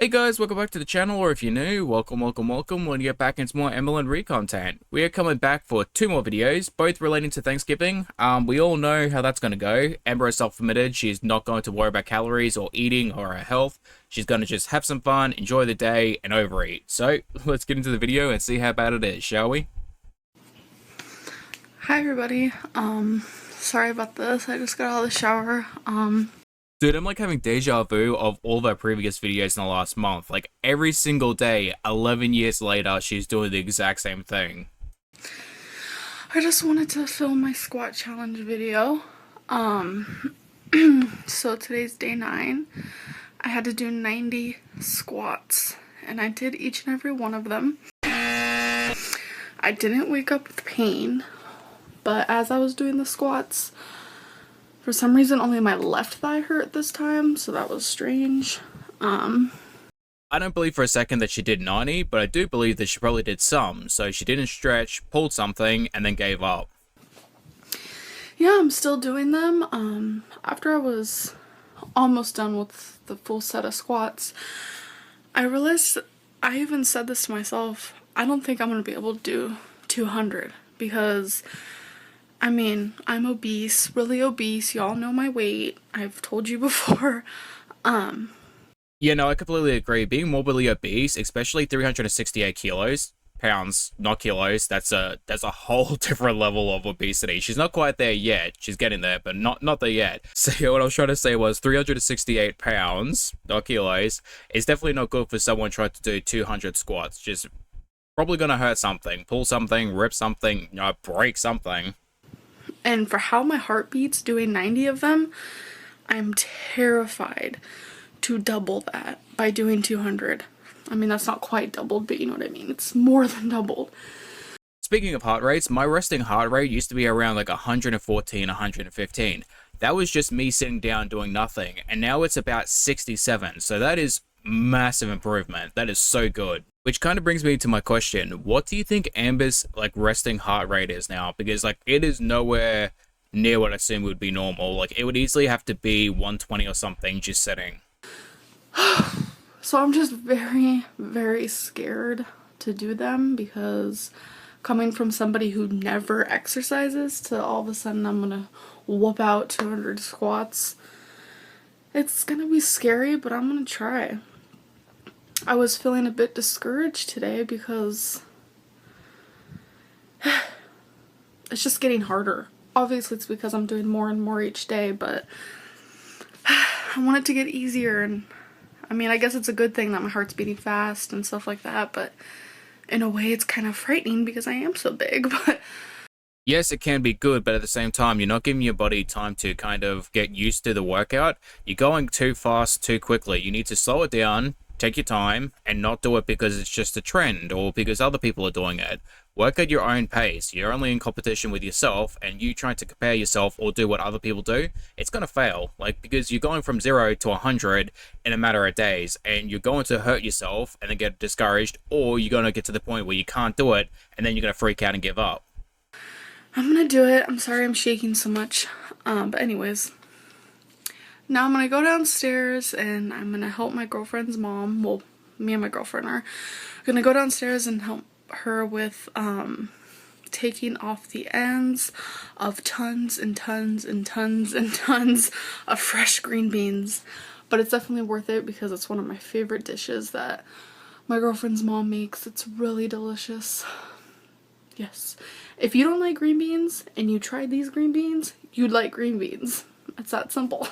Hey guys, welcome back to the channel, or if you're new, welcome. We're gonna get back into more Amberlynn Reid content. We are coming back for two more videos, both relating to Thanksgiving. We all know how that's gonna go. Amber is self-committed. She's not going to worry about calories or eating or her health. She's gonna just have some fun, enjoy the day, and overeat. So, let's get into the video and see how bad it is, shall we? Hi everybody. Sorry about this. I just got out of the shower. Dude, I'm like having deja vu of all of our previous videos in the last month. Like, every single day, 11 years later, she's doing the exact same thing. I just wanted to film my squat challenge video. So today's day 9. I had to do 90 squats, and I did each and every one of them. I didn't wake up with pain, but as I was doing the squats, for some reason, only my left thigh hurt this time, so that was strange. I don't believe for a second that she did 90, but I do believe that she probably did some. So she didn't stretch, pulled something, and then gave up. Yeah, I'm still doing them. After I was almost done with the full set of squats, I realized, I even said this to myself, I don't think I'm going to be able to do 200 because I mean, I'm obese, really obese. Y'all know my weight. I've told you before. Yeah, no, I completely agree. Being morbidly obese, especially 368 pounds, not kilos, that's a whole different level of obesity. She's not quite there yet. She's getting there, but not there yet. So yeah, what I was trying to say was 368 pounds, not kilos, is definitely not good for someone trying to do 200 squats. Just probably gonna hurt something, pull something, rip something, break something. And for how my heart beats doing 90 of them, I'm terrified to double that by doing 200. I mean, that's not quite doubled, but you know what I mean. It's more than doubled. Speaking of heart rates, my resting heart rate used to be around like 114, 115. That was just me sitting down doing nothing, and now it's about 67. So that is massive improvement. That is so good. Which kind of brings me to my question. What do you think Amber's like resting heart rate is now? Because like it is nowhere near what I assume would be normal. Like it would easily have to be 120 or something just sitting. So I'm just very, very scared to do them because coming from somebody who never exercises to all of a sudden I'm gonna whoop out 200 squats. It's gonna be scary, but I'm gonna try. I was feeling a bit discouraged today because it's just getting harder. Obviously it's because I'm doing more and more each day, but I want it to get easier. And I mean, I guess it's a good thing that my heart's beating fast and stuff like that, but in a way it's kind of frightening because I am so big. But Yes, it can be good, but at the same time, you're not giving your body time to kind of get used to the workout. You're going too fast, too quickly. You need to slow it down, take your time, and not do it because it's just a trend or because other people are doing it. Work at your own pace. You're only in competition with yourself, and you trying to compare yourself or do what other people do, it's going to fail. Like, because you're going from 0 to 100 in a matter of days, and you're going to hurt yourself and then get discouraged, or you're going to get to the point where you can't do it, and then you're going to freak out and give up. I'm gonna do it. I'm sorry I'm shaking so much. But anyways, now I'm gonna go downstairs and I'm gonna help my girlfriend's mom. Well, me and my girlfriend are gonna go downstairs and help her with taking off the ends of tons and tons and tons and tons of fresh green beans. But it's definitely worth it because it's one of my favorite dishes that my girlfriend's mom makes. It's really delicious. Yes. If you don't like green beans and you tried these green beans, you'd like green beans. It's that simple.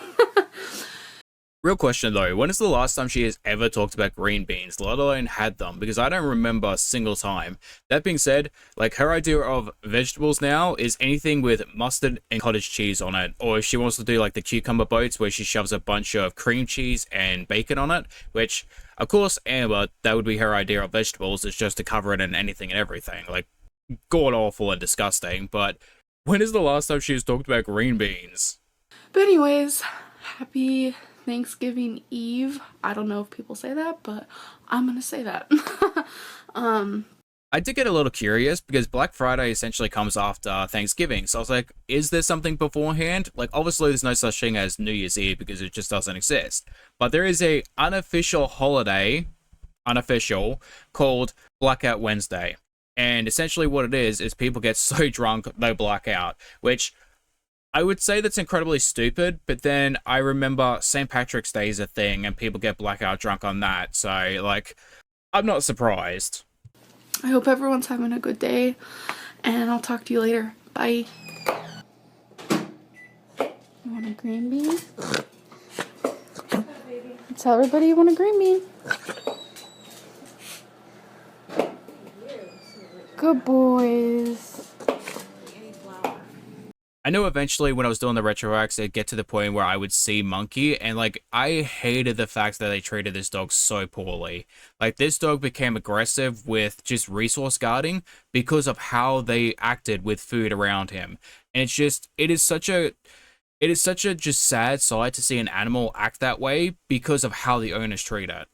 Real question though, when is the last time she has ever talked about green beans, let alone had them? Because I don't remember a single time. That being said, like her idea of vegetables now is anything with mustard and cottage cheese on it. Or if she wants to do like the cucumber boats where she shoves a bunch of cream cheese and bacon on it, which of course Amber, that would be her idea of vegetables, is just to cover it in anything and everything. Like god awful and disgusting, but when is the last time she's talked about green beans? But anyways, happy Thanksgiving Eve. I don't know if people say that, but I'm gonna say that. I did get a little curious because Black Friday essentially comes after Thanksgiving. So I was like, is there something beforehand? Like, obviously, there's no such thing as New Year's Eve because it just doesn't exist. But there is a unofficial holiday, unofficial, called Blackout Wednesday. And essentially, what it is people get so drunk they black out, which I would say that's incredibly stupid. But then I remember St. Patrick's Day is a thing and people get blackout drunk on that. So, like, I'm not surprised. I hope everyone's having a good day, and I'll talk to you later. Bye. You want a green bean? Tell everybody you want a green bean. Good boys. I knew eventually when I was doing the retroacts, it'd get to the point where I would see Monkey, and like I hated the fact that they treated this dog so poorly. Like this dog became aggressive with just resource guarding because of how they acted with food around him. And it's just it is such a just sad sight to see an animal act that way because of how the owners treat it.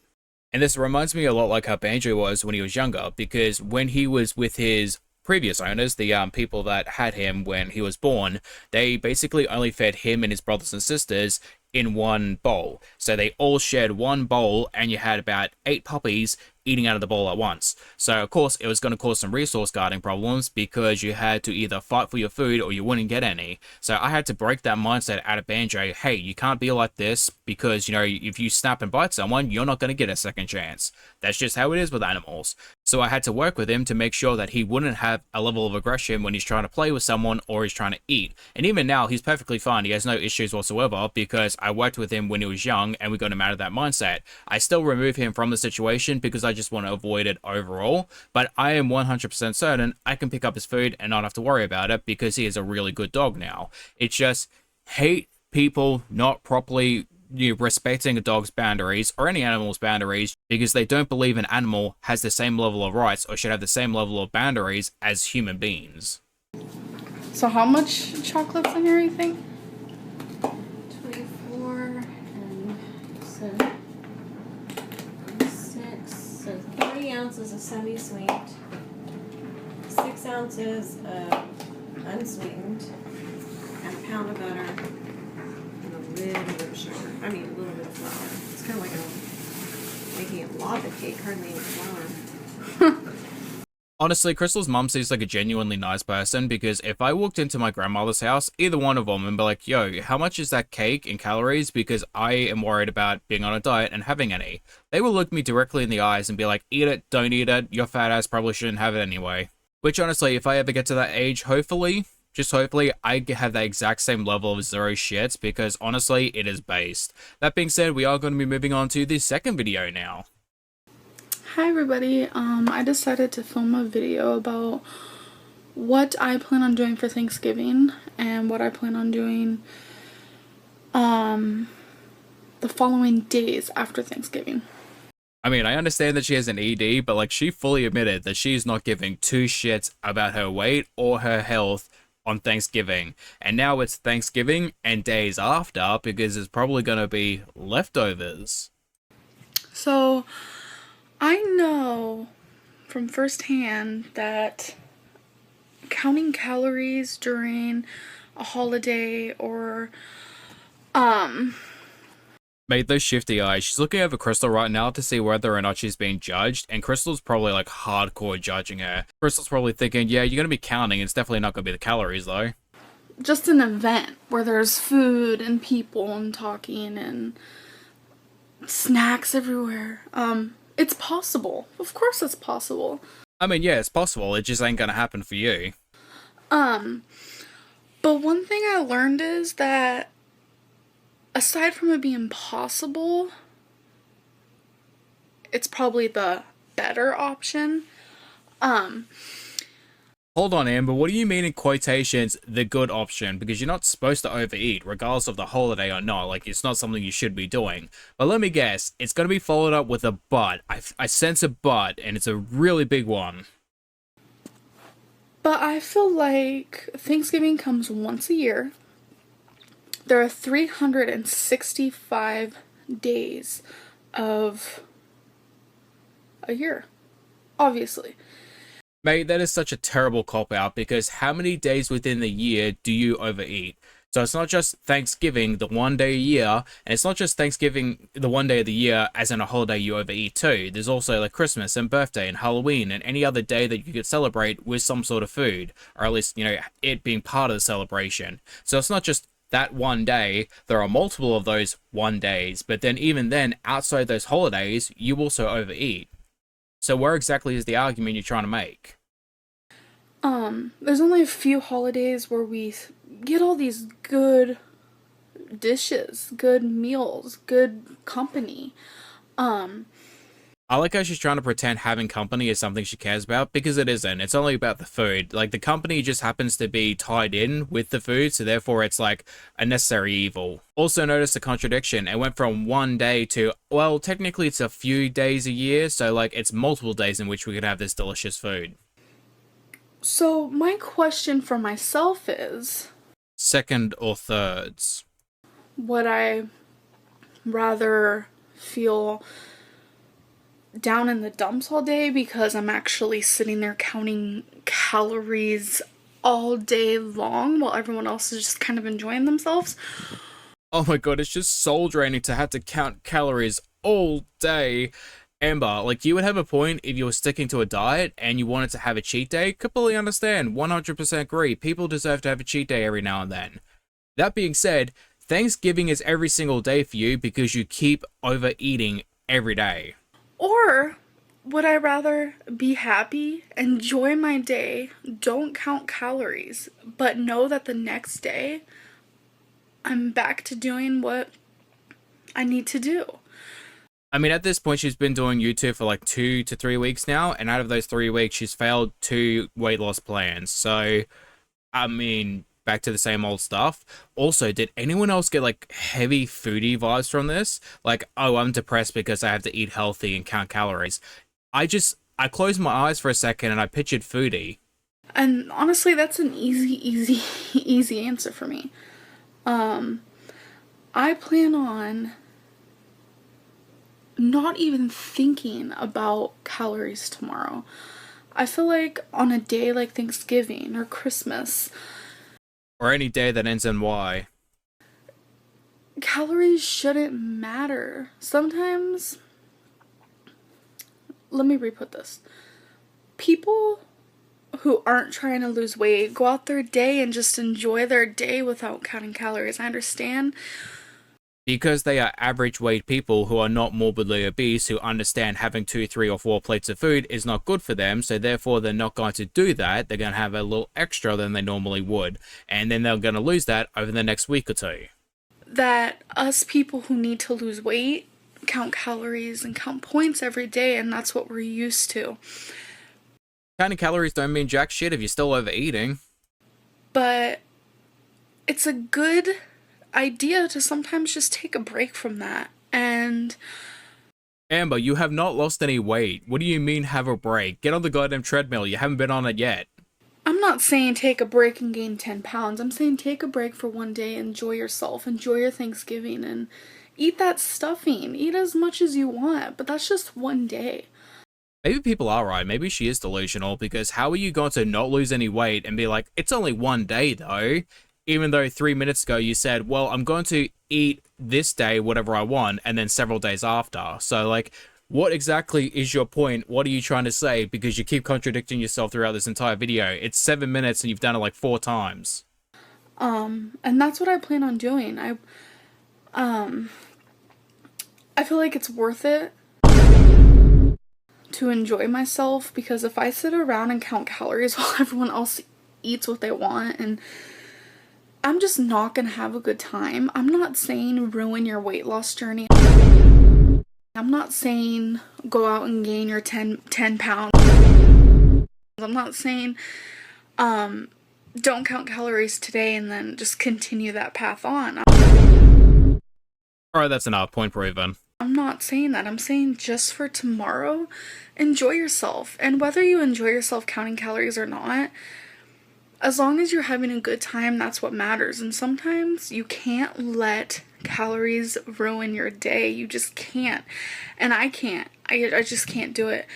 And this reminds me a lot like how Banjo was when he was younger, because when he was with his previous owners, the people that had him when he was born, they basically only fed him and his brothers and sisters in one bowl. So they all shared one bowl, and you had about 8 puppies eating out of the bowl at once. So of course it was going to cause some resource guarding problems because you had to either fight for your food or you wouldn't get any. So I had to break that mindset out of Banjo. Hey, you can't be like this because, if you snap and bite someone, you're not going to get a second chance. That's just how it is with animals. So I had to work with him to make sure that he wouldn't have a level of aggression when he's trying to play with someone or he's trying to eat. And even now, he's perfectly fine. He has no issues whatsoever because I worked with him when he was young and we got him out of that mindset. I still remove him from the situation because I just want to avoid it overall. But I am 100% certain I can pick up his food and not have to worry about it because he is a really good dog now. It's just hate people not properly respecting a dog's boundaries or any animal's boundaries because they don't believe an animal has the same level of rights or should have the same level of boundaries as human beings. So how much chocolate's in here, you think? 24 and so 6, so 3 ounces of semi-sweet, 6 ounces of unsweetened, and a pound of butter, and a little bit of sugar. I mean, a little bit of flour. It's kind of like making a lava cake, hardly any flour. Honestly, Crystal's mum seems like a genuinely nice person because if I walked into my grandmother's house, either one of them, and be like, yo, how much is that cake in calories because I am worried about being on a diet and having any, they will look me directly in the eyes and be like, eat it, don't eat it, your fat ass probably shouldn't have it anyway. Which honestly, if I ever get to that age, hopefully, just hopefully, I have that exact same level of zero shit because honestly, it is based. That being said, we are going to be moving on to the second video now. Hi everybody, I decided to film a video about what I plan on doing for Thanksgiving and what I plan on doing the following days after Thanksgiving. I mean, I understand that she has an ED, but like she fully admitted that she's not giving two shits about her weight or her health on Thanksgiving. And now it's Thanksgiving and days after because it's probably going to be leftovers. So I know from firsthand that counting calories during a holiday or Made those shifty eyes. She's looking over Crystal right now to see whether or not she's being judged, and Crystal's probably like hardcore judging her. Crystal's probably thinking, yeah, you're gonna be counting, it's definitely not gonna be the calories though. just an event where there's food and people and talking and snacks everywhere. It's possible. Of course it's possible. I mean, yeah, it's possible, it just ain't gonna happen for you. But one thing I learned is that aside from it being possible, it's probably the better option. Hold on, Amber, what do you mean in quotations, the good option? Because you're not supposed to overeat, regardless of the holiday or not. Like, it's not something you should be doing. But let me guess, it's going to be followed up with a but. I sense a but, and it's a really big one. But I feel like Thanksgiving comes once a year. There are 365 days of a year, obviously. Mate, that is such a terrible cop out because how many days within the year do you overeat? So it's not just Thanksgiving, the one day a year, and it's not just Thanksgiving, the one day of the year, as in a holiday you overeat too. There's also like Christmas and birthday and Halloween and any other day that you could celebrate with some sort of food, or at least, it being part of the celebration. So it's not just that one day, there are multiple of those one days, but then even then, outside those holidays, you also overeat. So where exactly is the argument you're trying to make? There's only a few holidays where we get all these good dishes, good meals, good company. I like how she's trying to pretend having company is something she cares about, because it isn't. It's only about the food. Like, the company just happens to be tied in with the food, so therefore it's like a necessary evil. Also notice the contradiction. It went from one day to, well, technically it's a few days a year, so like it's multiple days in which we could have this delicious food. So my question for myself is, Second or thirds? would I rather feel down in the dumps all day because I'm actually sitting there counting calories all day long while everyone else is just kind of enjoying themselves? Oh my god, it's just soul draining to have to count calories all day. Amber, like, you would have a point if you were sticking to a diet and you wanted to have a cheat day. Completely understand. 100% agree. People deserve to have a cheat day every now and then. That being said, Thanksgiving is every single day for you because you keep overeating every day. Or would I rather be happy, enjoy my day, don't count calories, but know that the next day I'm back to doing what I need to do? I mean, at this point, she's been doing YouTube for like 2 to 3 weeks now, and out of those 3 weeks, she's failed 2 weight loss plans. So, I mean, back to the same old stuff. Also, did anyone else get like heavy foodie vibes from this? Like, oh, I'm depressed because I have to eat healthy and count calories. I closed my eyes for a second and I pictured foodie. And honestly, that's an easy answer for me. I plan on not even thinking about calories tomorrow. I feel like on a day like Thanksgiving or Christmas, Or any day that ends in Y. calories shouldn't matter. Sometimes, let me re-put this. People who aren't trying to lose weight go out their day and just enjoy their day without counting calories. I understand. Because they are average weight people who are not morbidly obese, who understand having 2, 3, or 4 plates of food is not good for them, so therefore they're not going to do that. They're going to have a little extra than they normally would, and then they're going to lose that over the next week or two. That us people who need to lose weight count calories and count points every day, and that's what we're used to. Counting calories don't mean jack shit if you're still overeating. But it's a good idea to sometimes just take a break from that. And Amber, you have not lost any weight. What do you mean have a break? Get on the goddamn treadmill. You haven't been on it yet. I'm not saying take a break and gain 10 pounds. I'm saying take a break for one day, enjoy yourself, enjoy your Thanksgiving, and eat that stuffing. Eat as much as you want, but that's just one day. Maybe people are right. Maybe she is delusional, because how are you going to not lose any weight and be like, it's only one day though? Even though 3 minutes ago you said, well, I'm going to eat this day whatever I want, and then several days after. So, like, what exactly is your point? What are you trying to say? Because you keep contradicting yourself throughout this entire video. It's 7 minutes and you've done it like 4 times. And that's what I plan on doing. I feel like it's worth it to enjoy myself, because if I sit around and count calories while everyone else eats what they want, and I'm just not gonna have a good time. I'm not saying ruin your weight loss journey. I'm not saying go out and gain your 10 pounds. I'm not saying don't count calories today and then just continue that path on. Alright, that's enough. Point proven. I'm not saying that. I'm saying just for tomorrow, enjoy yourself. And whether you enjoy yourself counting calories or not, as long as you're having a good time, that's what matters. And sometimes you can't let calories ruin your day. You just can't. And I can't. I just can't do it.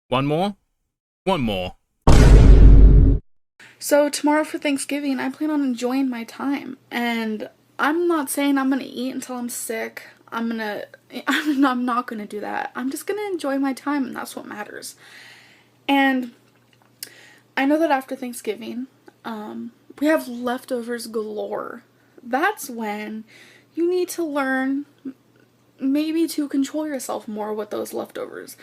One more? One more. So tomorrow for Thanksgiving, I plan on enjoying my time, and I'm not saying I'm gonna eat until I'm sick. I'm not gonna do that. I'm just gonna enjoy my time, and that's what matters. And I know that after Thanksgiving, we have leftovers galore. That's when you need to learn maybe to control yourself more with those leftovers.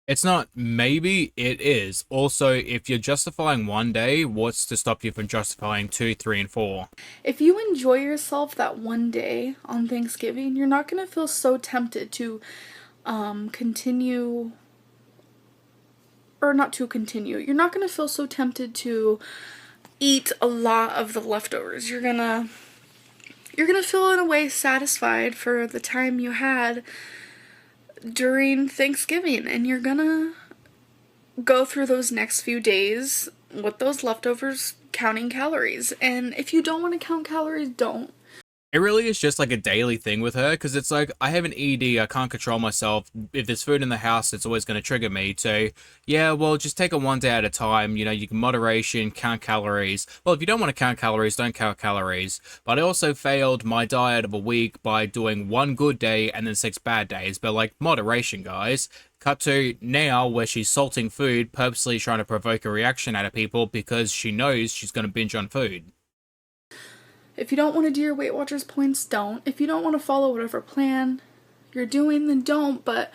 It's not maybe, it is. Also, if you're justifying one day, what's to stop you from justifying 2, 3, and 4? If you enjoy yourself that one day on Thanksgiving, you're not going to feel so tempted to continue, or not to continue. You're not going to feel so tempted to eat a lot of the leftovers. You're going to feel in a way satisfied for the time you had during Thanksgiving, and you're gonna go through those next few days with those leftovers counting calories. And if you don't want to count calories, don't. It really is just like a daily thing with her, because it's like, I have an ED, I can't control myself. If there's food in the house, it's always going to trigger me to, yeah, well, just take it one day at a time. You know, you can moderation, count calories. Well, if you don't want to count calories, don't count calories. But I also failed my diet of a week by doing 1 good day and then 6 bad days. But like, moderation, guys. Cut to now where she's salting food, purposely trying to provoke a reaction out of people because she knows she's going to binge on food. If you don't want to do your Weight Watchers points, don't. If you don't want to follow whatever plan you're doing, then don't. But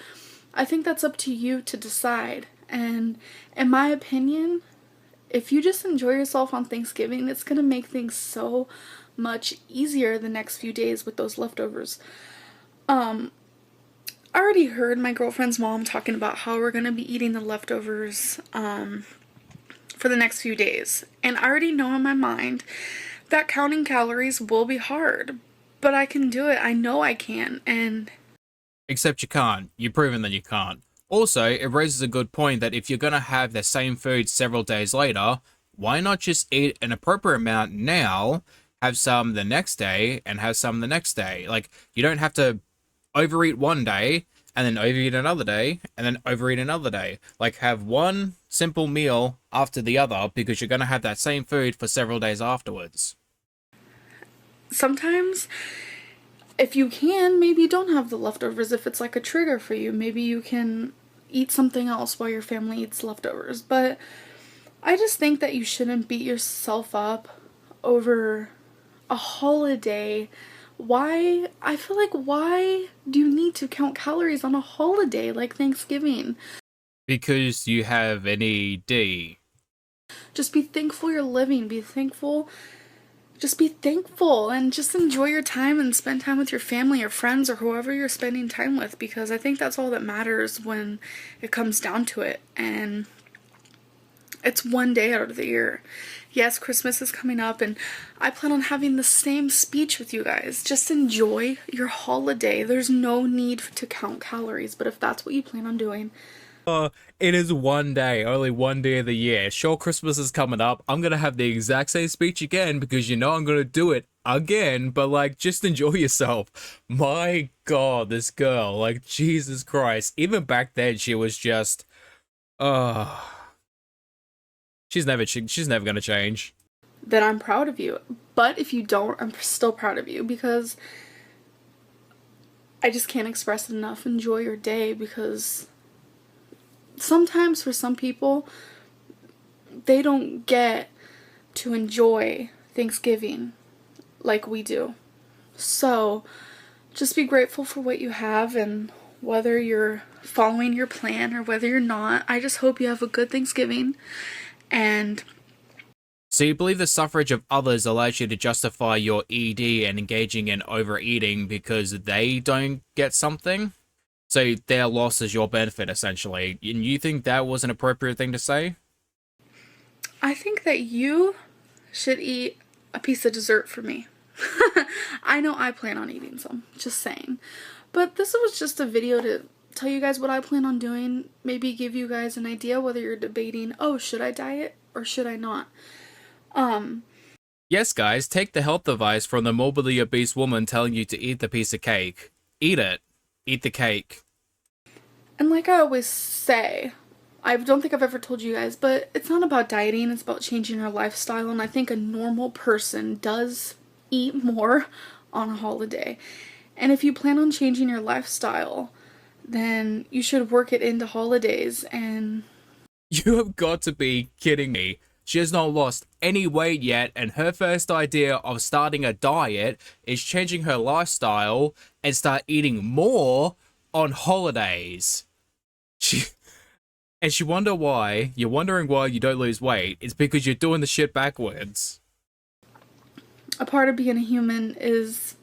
I think that's up to you to decide. And in my opinion, if you just enjoy yourself on Thanksgiving, it's going to make things so much easier the next few days with those leftovers. I already heard my girlfriend's mom talking about how we're going to be eating the leftovers for the next few days. And I already know in my mind that counting calories will be hard, but I can do it. I know I can. And except you can't. You've proven that you can't. Also, it raises a good point that if you're going to have the same food several days later, why not just eat an appropriate amount now, have some the next day, and have some the next day? Like, you don't have to overeat one day, and then overeat another day, and then overeat another day. Like, have one simple meal after the other, because you're going to have that same food for several days afterwards. sometimes, if you can, maybe you don't have the leftovers. If it's like a trigger for you, maybe you can eat something else while your family eats leftovers. But I just think that you shouldn't beat yourself up over a holiday. I feel like, why do you need to count calories on a holiday like Thanksgiving? Because you have an ED. Just be thankful you're living. Just be thankful and just enjoy your time and spend time with your family or friends or whoever you're spending time with, because I think that's all that matters when it comes down to it. And it's one day out of the year. Yes, Christmas is coming up, and I plan on having the same speech with you guys. Just enjoy your holiday. There's no need to count calories, but if that's what you plan on doing. It is one day, only one day of the year. Sure, Christmas is coming up. I'm gonna have the exact same speech again because you know I'm gonna do it again, but like, just enjoy yourself. My God, this girl, like, Jesus Christ. Even back then, she was just, she's never gonna change. Then I'm proud of you. But if you don't, I'm still proud of you, because I just can't express it enough. Enjoy your day, because sometimes for some people, they don't get to enjoy Thanksgiving like we do. So just be grateful for what you have, and whether you're following your plan or whether you're not, I just hope you have a good Thanksgiving. And so you believe the suffrage of others allows you to justify your ED and engaging in overeating because they don't get something? So their loss is your benefit, essentially. And you think that was an appropriate thing to say? I think that you should eat a piece of dessert for me. I know I plan on eating some, just saying. But this was just a video to tell you guys what I plan on doing. Maybe give you guys an idea whether you're debating, oh, should I diet or should I not? Yes, guys, take the health advice from the morbidly obese woman telling you to eat the piece of cake. Eat it. Eat the cake. And like I always say, I don't think I've ever told you guys, but it's not about dieting, it's about changing your lifestyle, and I think a normal person does eat more on a holiday. And if you plan on changing your lifestyle, then you should work it into holidays. And You have got to be kidding me. She has not lost any weight yet, and her first idea of starting a diet is changing her lifestyle and start eating more on holidays. You're wondering why you don't lose weight. It's because you're doing the shit backwards. a part of being a human is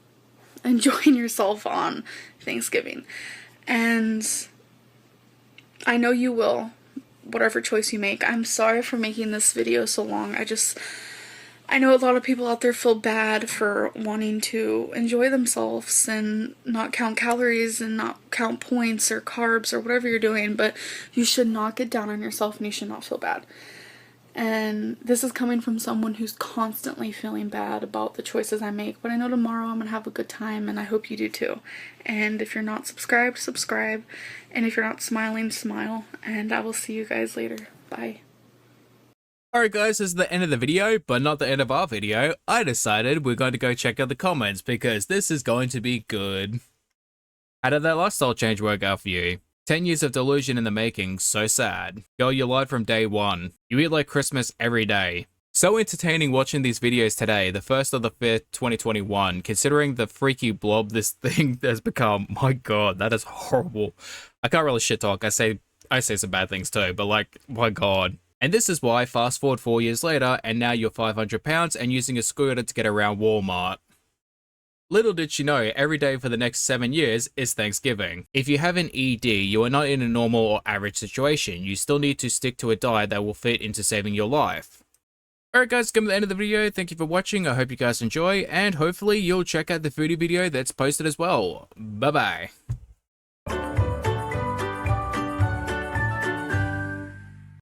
enjoying yourself on Thanksgiving. And I know you will, whatever choice you make. I'm sorry for making this video so long. I know a lot of people out there feel bad for wanting to enjoy themselves and not count calories and not count points or carbs or whatever you're doing, but you should not get down on yourself and you should not feel bad. And this is coming from someone who's constantly feeling bad about the choices I make, but I know tomorrow I'm going to have a good time, and I hope you do too. And if you're not subscribed, subscribe. And if you're not smiling, smile. And I will see you guys later. Bye. Alright guys, this is the end of the video, but not the end of our video. I decided we're going to go check out the comments because this is going to be good. How did that lifestyle change work out for you? 10 years of delusion in the making, so sad. Girl, you lied from day one. You eat like Christmas every day. So entertaining watching these videos today, the 1st of the 5th, 2021, considering the freaky blob this thing has become. My god, that is horrible. I can't really shit talk, I say some bad things too, but like, my god. And this is why, fast forward 4 years later, and now you're 500 pounds and using a scooter to get around Walmart. Little did she know, every day for the next 7 years is Thanksgiving. If you have an ED, you are not in a normal or average situation. You still need to stick to a diet that will fit into saving your life. Alright guys, come to the end of the video. Thank you for watching. I hope you guys enjoy, and hopefully you'll check out the foodie video that's posted as well. Bye bye.